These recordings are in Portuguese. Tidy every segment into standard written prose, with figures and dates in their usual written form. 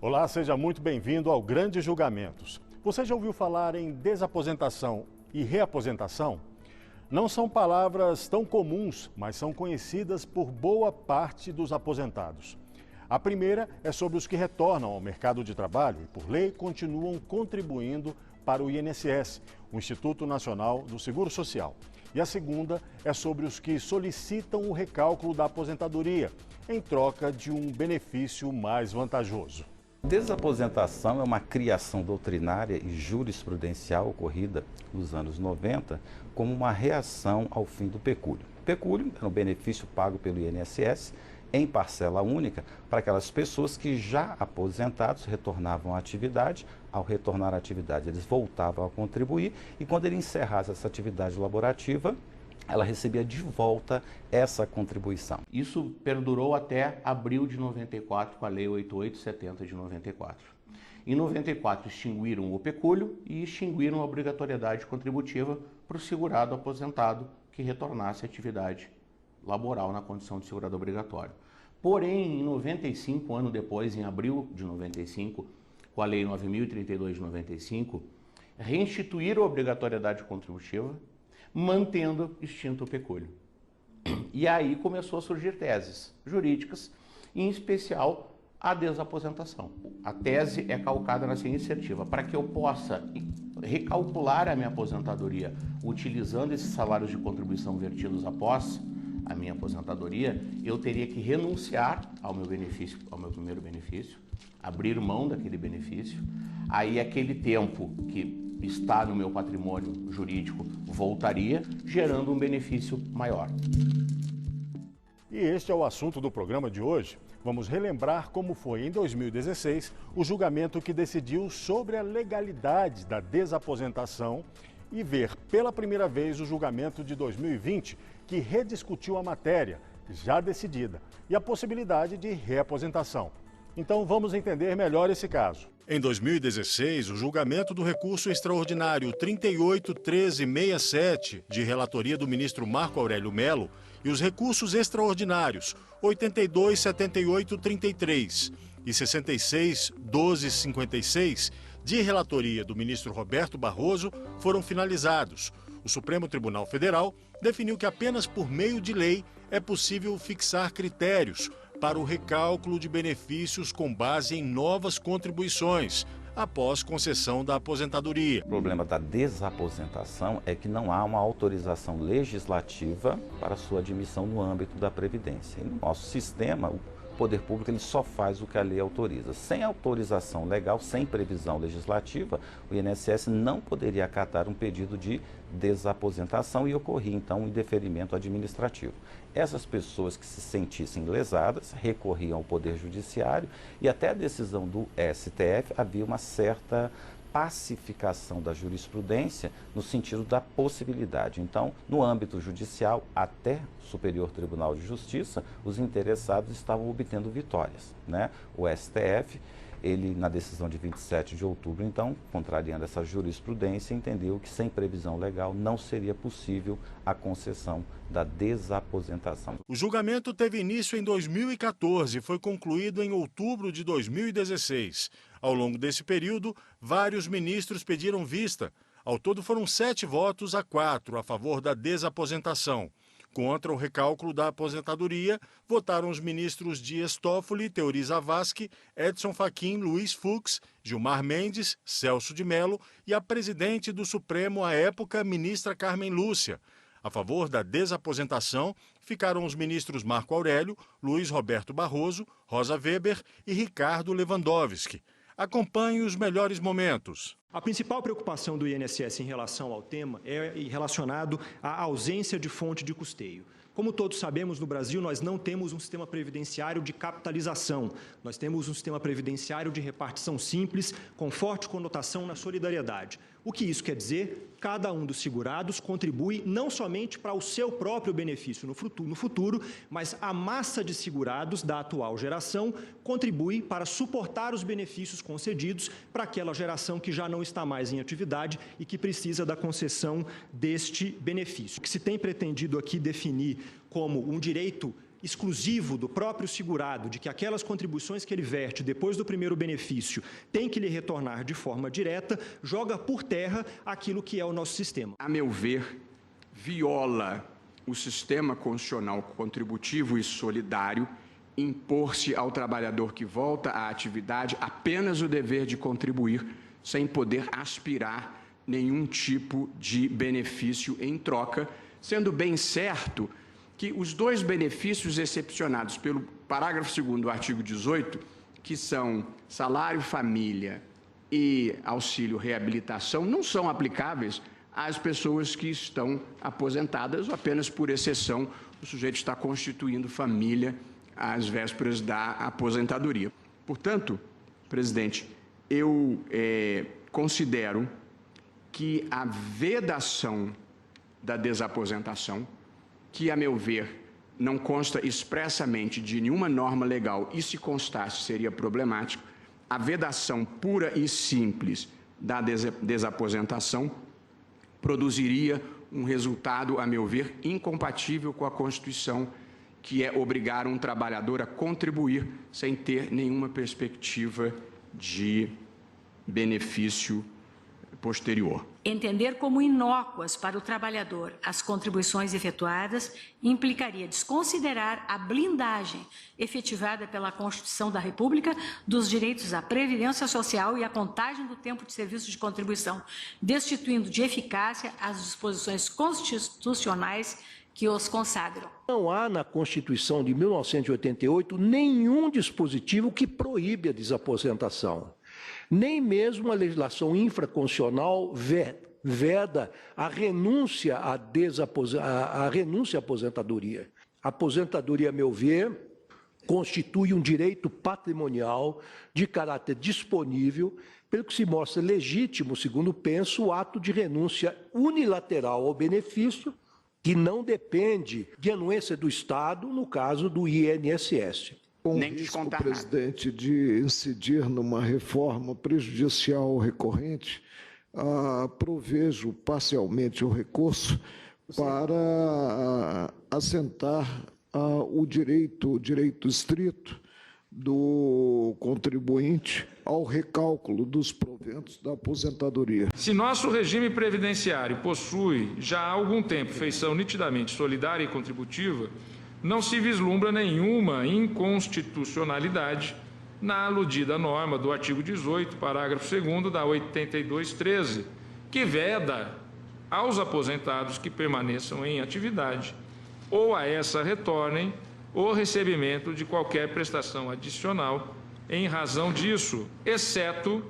Olá, seja muito bem-vindo ao Grandes Julgamentos. Você já ouviu falar em desaposentação e reaposentação? Não são palavras tão comuns, mas são conhecidas por boa parte dos aposentados. A primeira é sobre os que retornam ao mercado de trabalho e, por lei, continuam contribuindo para o INSS, o Instituto Nacional do Seguro Social. E a segunda é sobre os que solicitam o recálculo da aposentadoria, em troca de um benefício mais vantajoso. Desaposentação é uma criação doutrinária e jurisprudencial ocorrida nos anos 90 como uma reação ao fim do pecúlio. O pecúlio era um benefício pago pelo INSS em parcela única para aquelas pessoas que já aposentados retornavam à atividade. Ao retornar à atividade, eles voltavam a contribuir e quando ele encerrasse essa atividade laborativa, ela recebia de volta essa contribuição. Isso perdurou até abril de 94, com a Lei 8870 de 94. Em 94, extinguiram o pecúlio e extinguiram a obrigatoriedade contributiva para o segurado aposentado que retornasse à atividade laboral na condição de segurado obrigatório. Porém, em 95, um ano depois, em abril de 95, com a Lei 9032 de 95, reinstituíram a obrigatoriedade contributiva, mantendo extinto o pecúlio. E aí começou a surgir teses jurídicas, em especial a desaposentação. A tese é calcada na seguinte assertiva: para que eu possa recalcular a minha aposentadoria utilizando esses salários de contribuição vertidos após a minha aposentadoria, eu teria que renunciar ao meu benefício, ao meu primeiro benefício, abrir mão daquele benefício, aí aquele tempo que está no meu patrimônio jurídico voltaria, gerando um benefício maior. E este é o assunto do programa de hoje. Vamos relembrar como foi em 2016 o julgamento que decidiu sobre a legalidade da desaposentação e ver pela primeira vez o julgamento de 2020, que rediscutiu a matéria, já decidida, e a possibilidade de reaposentação. Então vamos entender melhor esse caso. Em 2016, o julgamento do recurso extraordinário 38.1367, de relatoria do ministro Marco Aurélio Mello, e os recursos extraordinários 82.7833 e 66.1256, de relatoria do ministro Roberto Barroso, foram finalizados. O Supremo Tribunal Federal definiu que apenas por meio de lei é possível fixar critérios para o recálculo de benefícios com base em novas contribuições, após concessão da aposentadoria. O problema da desaposentação é que não há uma autorização legislativa para sua admissão no âmbito da Previdência. E no nosso sistema, o poder público ele só faz o que a lei autoriza. Sem autorização legal, sem previsão legislativa, o INSS não poderia acatar um pedido de desaposentação e ocorria então um indeferimento administrativo. Essas pessoas que se sentissem lesadas recorriam ao Poder Judiciário e até a decisão do STF havia uma certa pacificação da jurisprudência no sentido da possibilidade. Então, no âmbito judicial, até Superior Tribunal de Justiça, os interessados estavam obtendo vitórias, né? O STF, ele, na decisão de 27 de outubro, então, contrariando essa jurisprudência, entendeu que sem previsão legal não seria possível a concessão da desaposentação. O julgamento teve início em 2014 e foi concluído em outubro de 2016. Ao longo desse período, vários ministros pediram vista. Ao todo foram 7 votos a 4 a favor da desaposentação. Contra o recálculo da aposentadoria, votaram os ministros Dias Toffoli, Teori Zavascki, Edson Fachin, Luiz Fux, Gilmar Mendes, Celso de Mello e a presidente do Supremo à época, ministra Carmen Lúcia. A favor da desaposentação ficaram os ministros Marco Aurélio, Luiz Roberto Barroso, Rosa Weber e Ricardo Lewandowski. Acompanhe os melhores momentos. A principal preocupação do INSS em relação ao tema é relacionado à ausência de fonte de custeio. Como todos sabemos, no Brasil nós não temos um sistema previdenciário de capitalização. Nós temos um sistema previdenciário de repartição simples, com forte conotação na solidariedade. O que isso quer dizer? Cada um dos segurados contribui não somente para o seu próprio benefício no futuro, mas a massa de segurados da atual geração contribui para suportar os benefícios concedidos para aquela geração que já não está mais em atividade e que precisa da concessão deste benefício. O que se tem pretendido aqui definir como um direito exclusivo do próprio segurado de que aquelas contribuições que ele verte depois do primeiro benefício tem que lhe retornar de forma direta, joga por terra aquilo que é o nosso sistema. A meu ver, viola o sistema constitucional contributivo e solidário impor-se ao trabalhador que volta à atividade apenas o dever de contribuir, sem poder aspirar nenhum tipo de benefício em troca, sendo bem certo que os dois benefícios excepcionados pelo parágrafo 2º do artigo 18, que são salário família e auxílio reabilitação, não são aplicáveis às pessoas que estão aposentadas, ou apenas por exceção o sujeito está constituindo família às vésperas da aposentadoria. Portanto, presidente, eu considero que a vedação da desaposentação, que, a meu ver, não consta expressamente de nenhuma norma legal e, se constasse, seria problemático, a vedação pura e simples da desaposentação produziria um resultado, a meu ver, incompatível com a Constituição, que é obrigar um trabalhador a contribuir sem ter nenhuma perspectiva de benefício posterior. Entender como inócuas para o trabalhador as contribuições efetuadas implicaria desconsiderar a blindagem efetivada pela Constituição da República dos direitos à previdência social e à contagem do tempo de serviço de contribuição, destituindo de eficácia as disposições constitucionais que os consagram. Não há na Constituição de 1988 nenhum dispositivo que proíbe a desaposentação. Nem mesmo a legislação infraconstitucional veda a renúncia à aposentadoria. A aposentadoria, a meu ver, constitui um direito patrimonial de caráter disponível, pelo que se mostra legítimo, segundo penso, o ato de renúncia unilateral ao benefício, que não depende de anuência do Estado, no caso do INSS. Com risco, presidente, de incidir numa reforma prejudicial recorrente, provejo parcialmente o recurso para assentar o direito estrito do contribuinte ao recálculo dos proventos da aposentadoria. Se nosso regime previdenciário possui já há algum tempo feição nitidamente solidária e contributiva, não se vislumbra nenhuma inconstitucionalidade na aludida norma do artigo 18, parágrafo 2º da 8213, que veda aos aposentados que permaneçam em atividade ou a essa retornem o recebimento de qualquer prestação adicional em razão disso, exceto,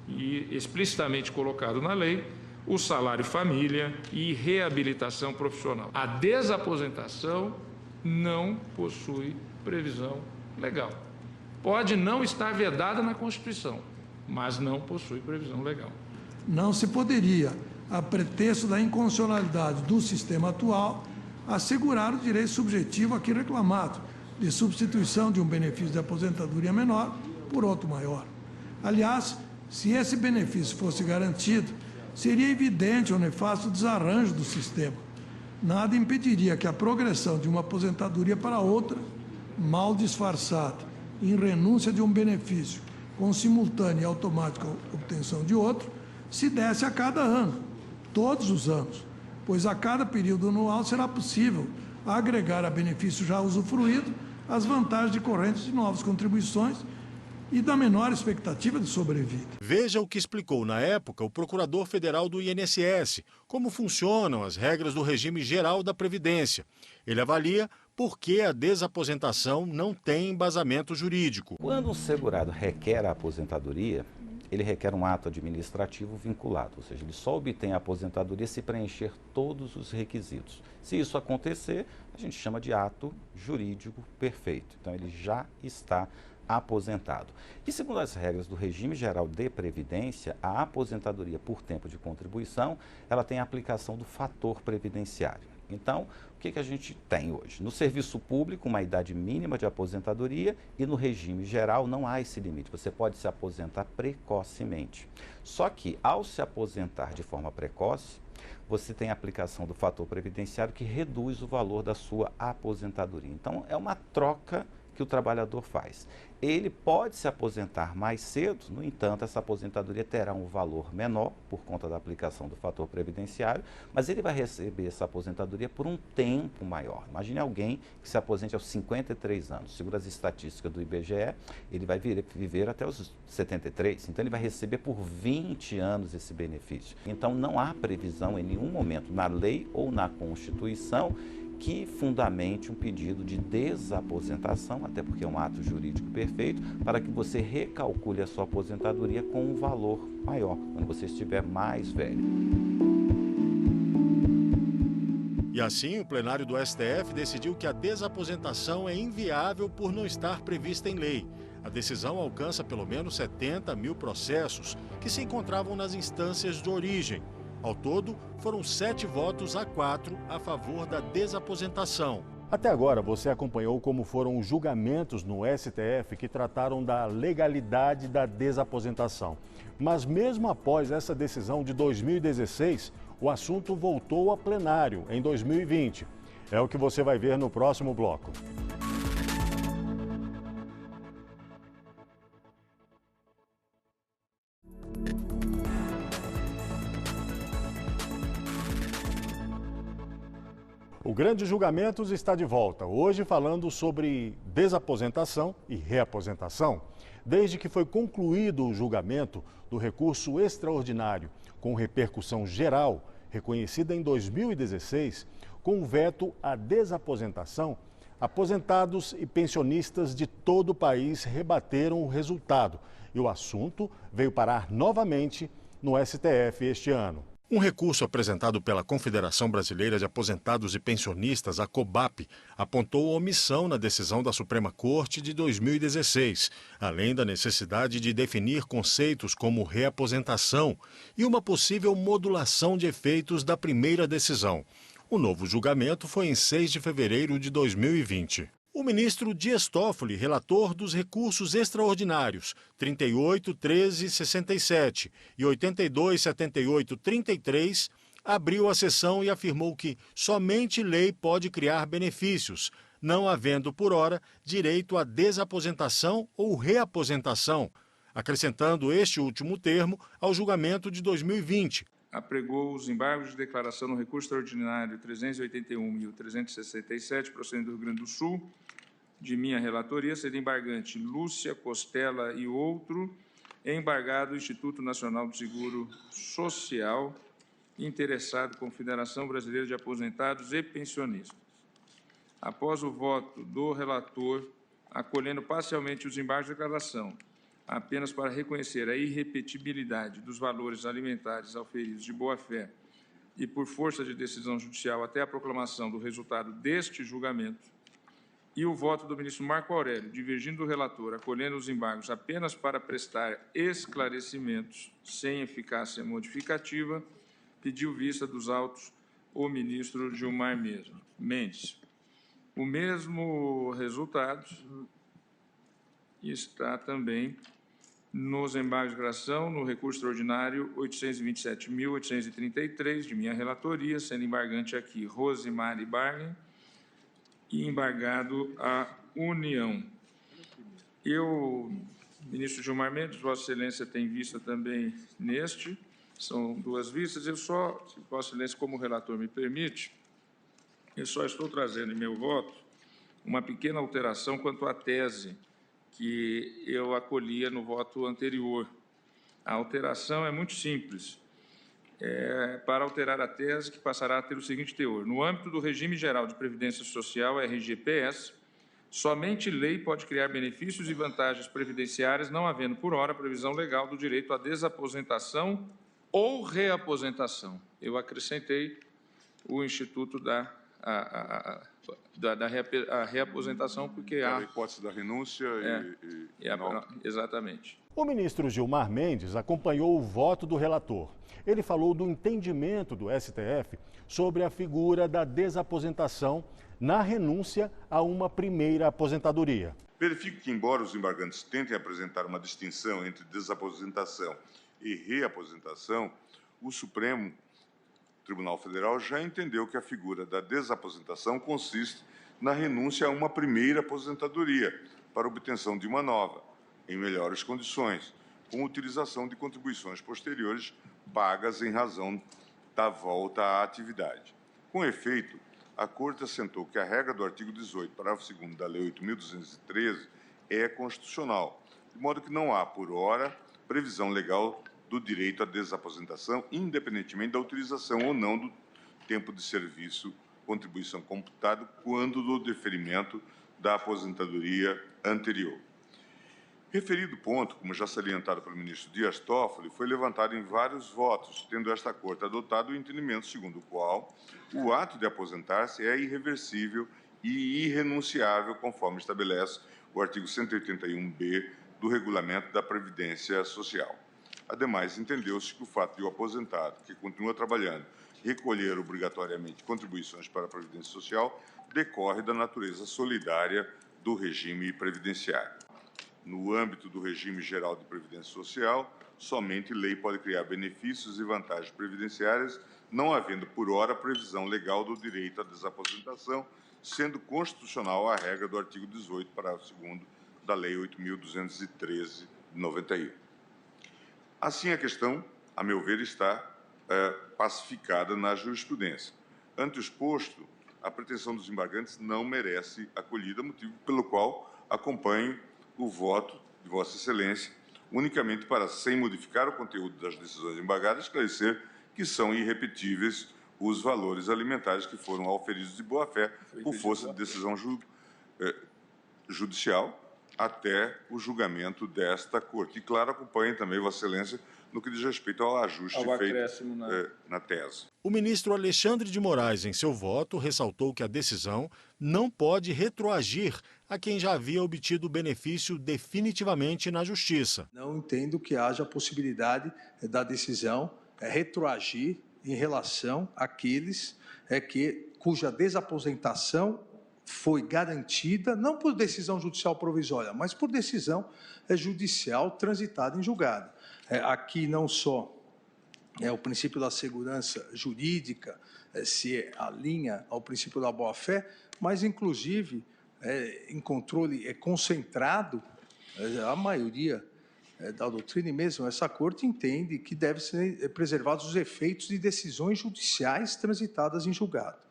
e explicitamente colocado na lei, o salário família e reabilitação profissional. A desaposentação não possui previsão legal. Pode não estar vedada na Constituição, mas não possui previsão legal. Não se poderia, a pretexto da inconstitucionalidade do sistema atual, assegurar o direito subjetivo aqui reclamado, de substituição de um benefício de aposentadoria menor por outro maior. Aliás, se esse benefício fosse garantido, seria evidente o nefasto desarranjo do sistema. Nada impediria que a progressão de uma aposentadoria para outra, mal disfarçada, em renúncia de um benefício, com simultânea e automática obtenção de outro, se desse a cada ano, todos os anos, pois a cada período anual será possível agregar a benefício já usufruído as vantagens decorrentes de novas contribuições e da menor expectativa de sobrevida. Veja o que explicou na época o procurador federal do INSS, como funcionam as regras do regime geral da Previdência. Ele avalia por que a desaposentação não tem embasamento jurídico. Quando um segurado requer a aposentadoria, ele requer um ato administrativo vinculado, ou seja, ele só obtém a aposentadoria se preencher todos os requisitos. Se isso acontecer, a gente chama de ato jurídico perfeito. Então, ele já está aposentado. E segundo as regras do regime geral de previdência, a aposentadoria por tempo de contribuição, ela tem a aplicação do fator previdenciário. Então, o que a gente tem hoje? No serviço público, uma idade mínima de aposentadoria, e no regime geral não há esse limite. Você pode se aposentar precocemente. Só que, ao se aposentar de forma precoce, você tem a aplicação do fator previdenciário que reduz o valor da sua aposentadoria. Então, é uma troca que o trabalhador faz. Ele pode se aposentar mais cedo, no entanto, essa aposentadoria terá um valor menor por conta da aplicação do fator previdenciário, mas ele vai receber essa aposentadoria por um tempo maior. Imagine alguém que se aposente aos 53 anos. Segundo as estatísticas do IBGE, ele vai viver até os 73, então ele vai receber por 20 anos esse benefício. Então, não há previsão em nenhum momento na lei ou na Constituição que fundamente um pedido de desaposentação, até porque é um ato jurídico perfeito, para que você recalcule a sua aposentadoria com um valor maior, quando você estiver mais velho. E assim, o plenário do STF decidiu que a desaposentação é inviável por não estar prevista em lei. A decisão alcança pelo menos 70 mil processos que se encontravam nas instâncias de origem. Ao todo, foram 7 votos a 4 a favor da desaposentação. Até agora, você acompanhou como foram os julgamentos no STF que trataram da legalidade da desaposentação. Mas mesmo após essa decisão de 2016, o assunto voltou a plenário em 2020. É o que você vai ver no próximo bloco. O Grande Julgamentos está de volta, hoje falando sobre desaposentação e reaposentação. Desde que foi concluído o julgamento do recurso extraordinário com repercussão geral, reconhecida em 2016, com o veto à desaposentação, aposentados e pensionistas de todo o país rebateram o resultado e o assunto veio parar novamente no STF este ano. Um recurso apresentado pela Confederação Brasileira de Aposentados e Pensionistas, a COBAP, apontou omissão na decisão da Suprema Corte de 2016, além da necessidade de definir conceitos como reaposentação e uma possível modulação de efeitos da primeira decisão. O novo julgamento foi em 6 de fevereiro de 2020. O ministro Dias Toffoli, relator dos recursos extraordinários 38, 13, 67 e 82, 78, 33, abriu a sessão e afirmou que somente lei pode criar benefícios, não havendo, por hora, direito à desaposentação ou reaposentação, acrescentando este último termo ao julgamento de 2020. Apregou os embargos de declaração no recurso extraordinário 381 e 367, procedendo do Rio Grande do Sul, de minha relatoria, sendo embargante Lúcia Costela e outro, embargado o Instituto Nacional do Seguro Social, interessado Confederação Brasileira de Aposentados e Pensionistas. Após o voto do relator, acolhendo parcialmente os embargos de declaração, apenas para reconhecer a irrepetibilidade dos valores alimentares auferidos de boa-fé e por força de decisão judicial até a proclamação do resultado deste julgamento, e o voto do ministro Marco Aurélio, divergindo do relator, acolhendo os embargos apenas para prestar esclarecimentos sem eficácia modificativa, pediu vista dos autos o ministro Gilmar Mendes. O mesmo resultado está também nos embargos de declaração, no recurso extraordinário 827.833, de minha relatoria, sendo embargante aqui Rosemary Barney e embargado a União. Ministro Gilmar Mendes, Vossa Excelência tem vista também neste, são 2 vistas, eu só, se Vossa Excelência, como relator me permite, eu só estou trazendo em meu voto uma pequena alteração quanto à tese que eu acolhia no voto anterior. A alteração é muito simples. Para alterar a tese, que passará a ter o seguinte teor. No âmbito do regime geral de previdência social, RGPS, somente lei pode criar benefícios e vantagens previdenciárias, não havendo, por hora, previsão legal do direito à desaposentação ou reaposentação. Eu acrescentei o Instituto da reaposentação, porque há... a hipótese da renúncia exatamente. O ministro Gilmar Mendes acompanhou o voto do relator. Ele falou do entendimento do STF sobre a figura da desaposentação na renúncia a uma primeira aposentadoria. Verifico que, embora os embargantes tentem apresentar uma distinção entre desaposentação e reaposentação, o Supremo Tribunal Federal já entendeu que a figura da desaposentação consiste na renúncia a uma primeira aposentadoria para obtenção de uma nova, em melhores condições, com utilização de contribuições posteriores pagas em razão da volta à atividade. Com efeito, a Corte assentou que a regra do artigo 18, parágrafo 2º da Lei 8.213 é constitucional, de modo que não há, por hora, previsão legal do direito à desaposentação, independentemente da utilização ou não do tempo de serviço, contribuição computada, quando do deferimento da aposentadoria anterior. Referido ponto, como já salientado pelo ministro Dias Toffoli, foi levantado em vários votos, tendo esta Corte adotado o entendimento segundo o qual o ato de aposentar-se é irreversível e irrenunciável, conforme estabelece o artigo 181b do Regulamento da Previdência Social. Ademais, entendeu-se que o fato de o aposentado, que continua trabalhando, recolher obrigatoriamente contribuições para a Previdência Social, decorre da natureza solidária do regime previdenciário. No âmbito do regime geral de Previdência Social, somente lei pode criar benefícios e vantagens previdenciárias, não havendo por hora previsão legal do direito à desaposentação, sendo constitucional a regra do artigo 18, parágrafo 2º da Lei 8.213, de 91. Assim, a questão, a meu ver, está pacificada na jurisprudência. Ante o exposto, a pretensão dos embargantes não merece acolhida, motivo pelo qual acompanho o voto de Vossa Excelência, unicamente para, sem modificar o conteúdo das decisões embargadas, esclarecer que são irrepetíveis os valores alimentares que foram auferidos de boa-fé por força de decisão judicial até o julgamento desta Corte. E, claro, acompanhem também Vossa Excelência no que diz respeito ao ajuste feito na tese. O ministro Alexandre de Moraes, em seu voto, ressaltou que a decisão não pode retroagir a quem já havia obtido o benefício definitivamente na Justiça. Não entendo que haja possibilidade da decisão retroagir em relação àqueles cuja desaposentação foi garantida, não por decisão judicial provisória, mas por decisão judicial transitada em julgado. Aqui não só o princípio da segurança jurídica se alinha ao princípio da boa-fé, mas, inclusive, em controle concentrado, a maioria da doutrina e mesmo essa Corte entende que devem ser preservados os efeitos de decisões judiciais transitadas em julgado.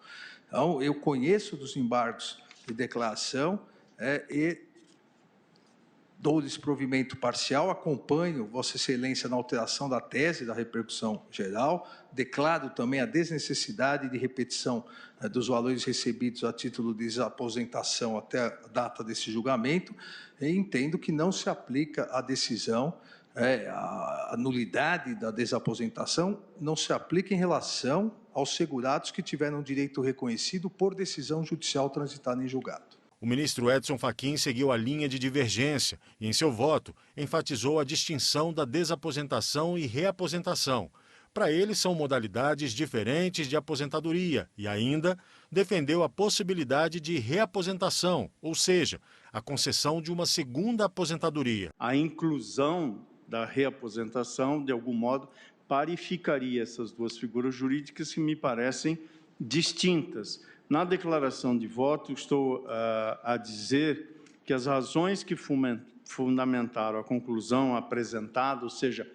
Então, eu conheço dos embargos de declaração e dou desprovimento parcial, acompanho Vossa Excelência na alteração da tese da repercussão geral, declaro também a desnecessidade de repetição dos valores recebidos a título de desaposentação até a data desse julgamento e entendo que não se aplica a decisão, a nulidade da desaposentação não se aplica em relação aos segurados que tiveram direito reconhecido por decisão judicial transitada em julgado. O ministro Edson Fachin seguiu a linha de divergência e, em seu voto, enfatizou a distinção da desaposentação e reaposentação. Para ele, são modalidades diferentes de aposentadoria e ainda defendeu a possibilidade de reaposentação, ou seja, a concessão de uma segunda aposentadoria. A inclusão da reaposentação, de algum modo, parificaria essas duas figuras jurídicas que me parecem distintas. Na declaração de voto, estou a dizer que as razões que fundamentaram a conclusão apresentada, ou seja,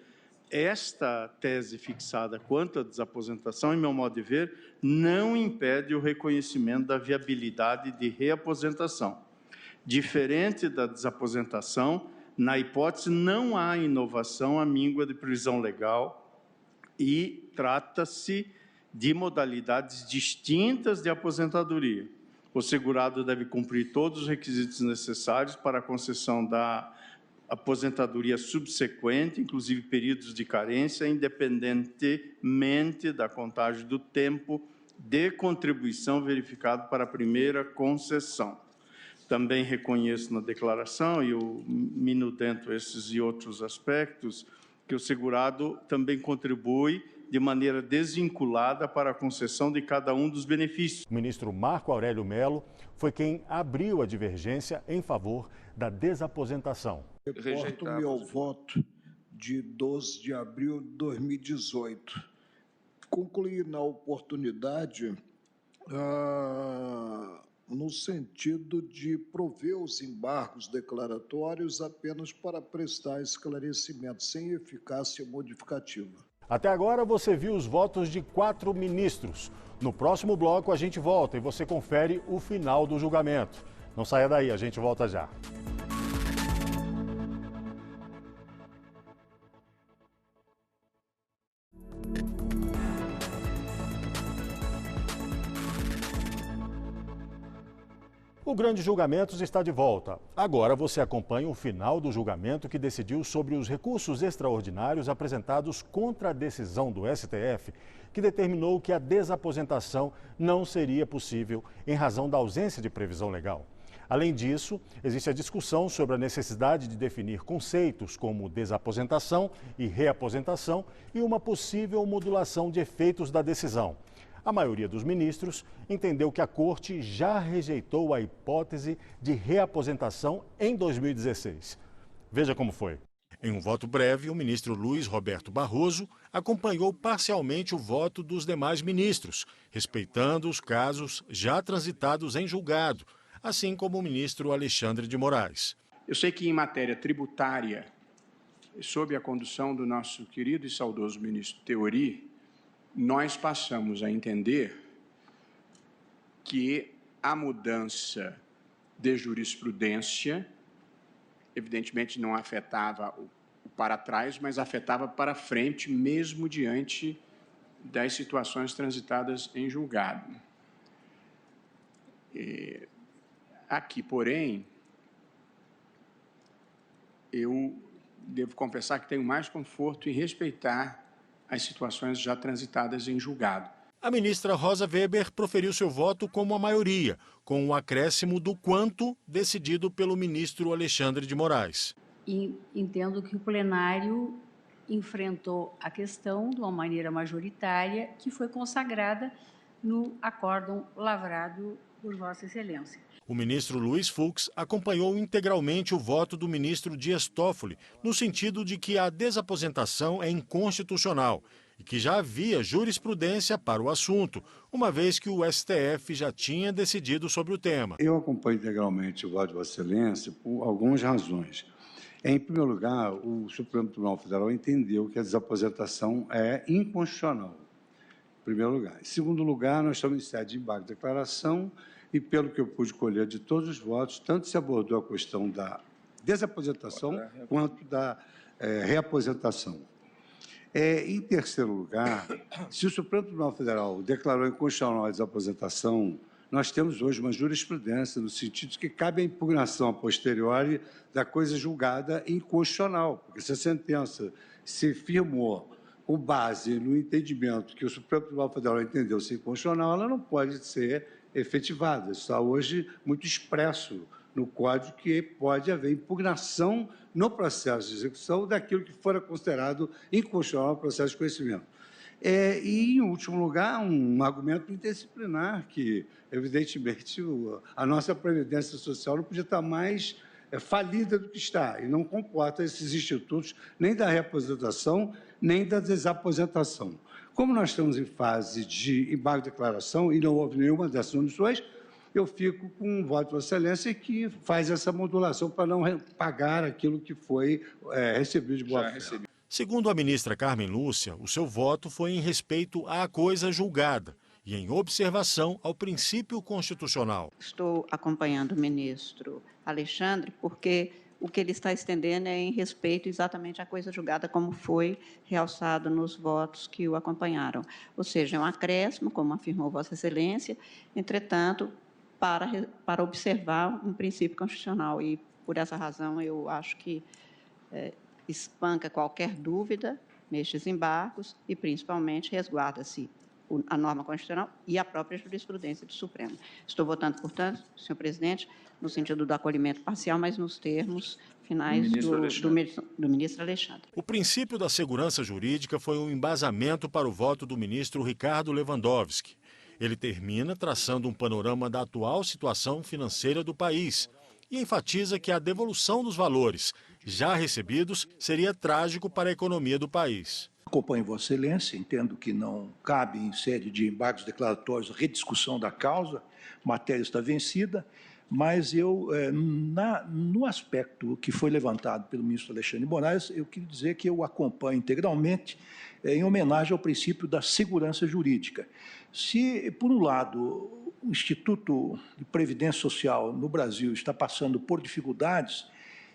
esta tese fixada quanto à desaposentação, em meu modo de ver, não impede o reconhecimento da viabilidade de reaposentação. Diferente da desaposentação, na hipótese não há inovação à míngua de previsão legal e trata-se de modalidades distintas de aposentadoria. O segurado deve cumprir todos os requisitos necessários para a concessão da aposentadoria subsequente, inclusive períodos de carência, independentemente da contagem do tempo de contribuição verificado para a primeira concessão. Também reconheço na declaração, e eu minudento esses e outros aspectos, que o segurado também contribui de maneira desvinculada para a concessão de cada um dos benefícios. O ministro Marco Aurélio Mello foi quem abriu a divergência em favor da desaposentação. Reporto meu voto de 12 de abril de 2018. Concluí na oportunidade no sentido de prover os embargos declaratórios apenas para prestar esclarecimento, sem eficácia modificativa. Até agora você viu os votos de 4 ministros. No próximo bloco a gente volta e você confere o final do julgamento. Não saia daí, a gente volta já. O Grande Julgamentos está de volta. Agora você acompanha o final do julgamento que decidiu sobre os recursos extraordinários apresentados contra a decisão do STF, que determinou que a desaposentação não seria possível em razão da ausência de previsão legal. Além disso, existe a discussão sobre a necessidade de definir conceitos como desaposentação e reaposentação e uma possível modulação de efeitos da decisão. A maioria dos ministros entendeu que a Corte já rejeitou a hipótese de reaposentação em 2016. Veja como foi. Em um voto breve, o ministro Luiz Roberto Barroso acompanhou parcialmente o voto dos demais ministros, respeitando os casos já transitados em julgado, assim como o ministro Alexandre de Moraes. Eu sei que em matéria tributária, sob a condução do nosso querido e saudoso ministro Teori, nós passamos a entender que a mudança de jurisprudência, evidentemente não afetava o para trás, mas afetava para frente, mesmo diante das situações transitadas em julgado. Aqui, porém, eu devo confessar que tenho mais conforto em respeitar as situações já transitadas em julgado. A ministra Rosa Weber proferiu seu voto como a maioria, com o acréscimo do quanto decidido pelo ministro Alexandre de Moraes. E entendo que o plenário enfrentou a questão de uma maneira majoritária que foi consagrada no acórdão lavrado por Vossa Excelência. O ministro Luiz Fux acompanhou integralmente o voto do ministro Dias Toffoli, no sentido de que a desaposentação é inconstitucional e que já havia jurisprudência para o assunto, uma vez que o STF já tinha decidido sobre o tema. Eu acompanho integralmente o voto de Vossa Excelência por algumas razões. Em primeiro lugar, o Supremo Tribunal Federal entendeu que a desaposentação é inconstitucional, em primeiro lugar. Em segundo lugar, nós estamos em sede de embargo de declaração e, pelo que eu pude colher de todos os votos, tanto se abordou a questão da desaposentação quanto da reaposentação. Em terceiro lugar, se o Supremo Tribunal Federal declarou inconstitucional a desaposentação, nós temos hoje uma jurisprudência no sentido de que cabe a impugnação a posteriori da coisa julgada inconstitucional, porque se a sentença se firmou com base no entendimento que o Supremo Tribunal Federal entendeu ser inconstitucional, ela não pode ser efetivada. Está hoje muito expresso no Código que pode haver impugnação no processo de execução daquilo que fora considerado inconstitucional no processo de conhecimento. E, em último lugar, um argumento interdisciplinar, que, evidentemente, a nossa Previdência Social não podia estar mais falida do que está, e não comporta esses institutos nem da reaposentação, nem da desaposentação. Como nós estamos em fase de embargo de declaração e não houve nenhuma dessas omissões, eu fico com um voto de Vossa Excelência que faz essa modulação para não pagar aquilo que foi recebido de boa-fé. Segundo a ministra Carmen Lúcia, o seu voto foi em respeito à coisa julgada e em observação ao princípio constitucional. Estou acompanhando o ministro Alexandre porque o que ele está estendendo é em respeito exatamente à coisa julgada, como foi realçado nos votos que o acompanharam. Ou seja, é um acréscimo, como afirmou Vossa Excelência, entretanto, para observar um princípio constitucional. E, por essa razão, eu acho que espanca qualquer dúvida nestes embargos e, principalmente, resguarda-se a norma constitucional e a própria jurisprudência do Supremo. Estou votando, portanto, senhor presidente, no sentido do acolhimento parcial, mas nos termos finais do ministro Alexandre. O princípio da segurança jurídica foi um embasamento para o voto do ministro Ricardo Lewandowski. Ele termina traçando um panorama da atual situação financeira do país e enfatiza que a devolução dos valores já recebidos seria trágico para a economia do país. Acompanho Vossa Excelência, entendo que não cabe, em sede de embargos declaratórios, rediscussão da causa, a matéria está vencida, mas no aspecto que foi levantado pelo ministro Alexandre de Moraes, eu queria dizer que eu acompanho integralmente em homenagem ao princípio da segurança jurídica. Se, por um lado, o Instituto de Previdência Social no Brasil está passando por dificuldades,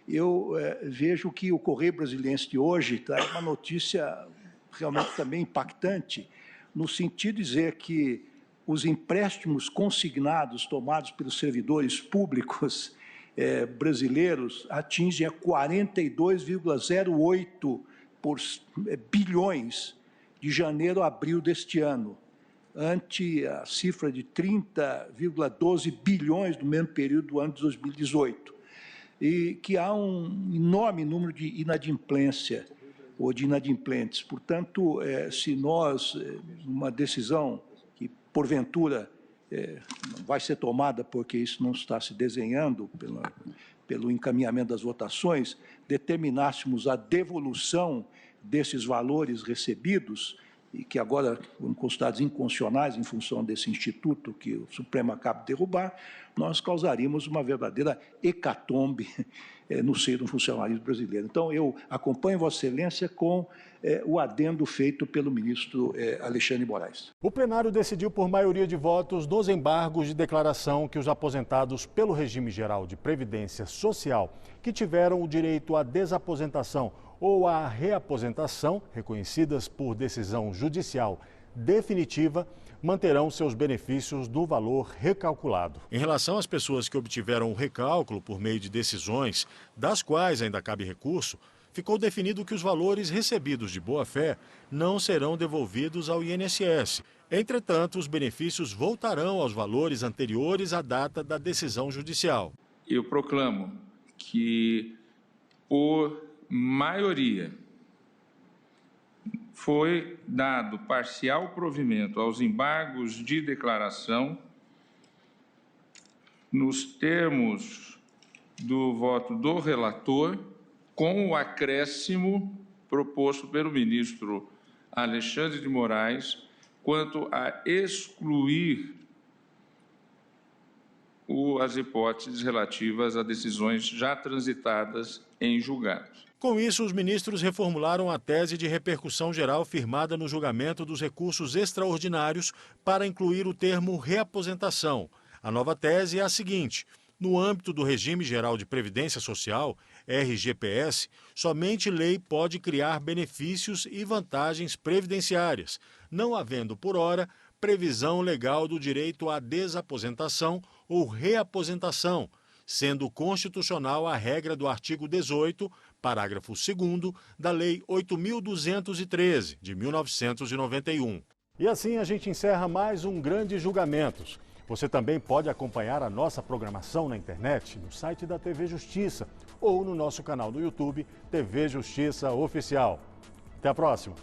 eu vejo que o Correio Brasiliense de hoje traz uma notícia realmente também impactante, no sentido de dizer que os empréstimos consignados tomados pelos servidores públicos brasileiros atingem a 42,08 bilhões de janeiro a abril deste ano, ante a cifra de 30,12 bilhões do mesmo período do ano de 2018. E que há um enorme número de inadimplência ou de inadimplentes. Portanto, se nós, numa decisão que, porventura, vai ser tomada porque isso não está se desenhando pelo encaminhamento das votações, determinássemos a devolução desses valores recebidos, e que agora foram considerados inconstitucionais em função desse instituto que o Supremo acaba de derrubar, nós causaríamos uma verdadeira hecatombe no seio do funcionalismo brasileiro. Então, eu acompanho Vossa Excelência com o adendo feito pelo ministro Alexandre de Moraes. O plenário decidiu por maioria de votos nos embargos de declaração que os aposentados pelo regime geral de previdência social que tiveram o direito à desaposentação ou à reaposentação, reconhecidas por decisão judicial definitiva, manterão seus benefícios no valor recalculado. Em relação às pessoas que obtiveram o recálculo por meio de decisões, das quais ainda cabe recurso, ficou definido que os valores recebidos de boa-fé não serão devolvidos ao INSS. Entretanto, os benefícios voltarão aos valores anteriores à data da decisão judicial. Eu proclamo que, por maioria, foi dado parcial provimento aos embargos de declaração nos termos do voto do relator, com o acréscimo proposto pelo ministro Alexandre de Moraes quanto a excluir as hipóteses relativas a decisões já transitadas em julgados. Com isso, os ministros reformularam a tese de repercussão geral firmada no julgamento dos recursos extraordinários para incluir o termo reaposentação. A nova tese é a seguinte: no âmbito do Regime Geral de Previdência Social, RGPS, somente lei pode criar benefícios e vantagens previdenciárias, não havendo, por ora, previsão legal do direito à desaposentação ou reaposentação, sendo constitucional a regra do artigo 18, parágrafo 2º, da Lei 8.213, de 1991. E assim a gente encerra mais um Grandes Julgamentos. Você também pode acompanhar a nossa programação na internet, no site da TV Justiça ou no nosso canal no YouTube, TV Justiça Oficial. Até a próxima!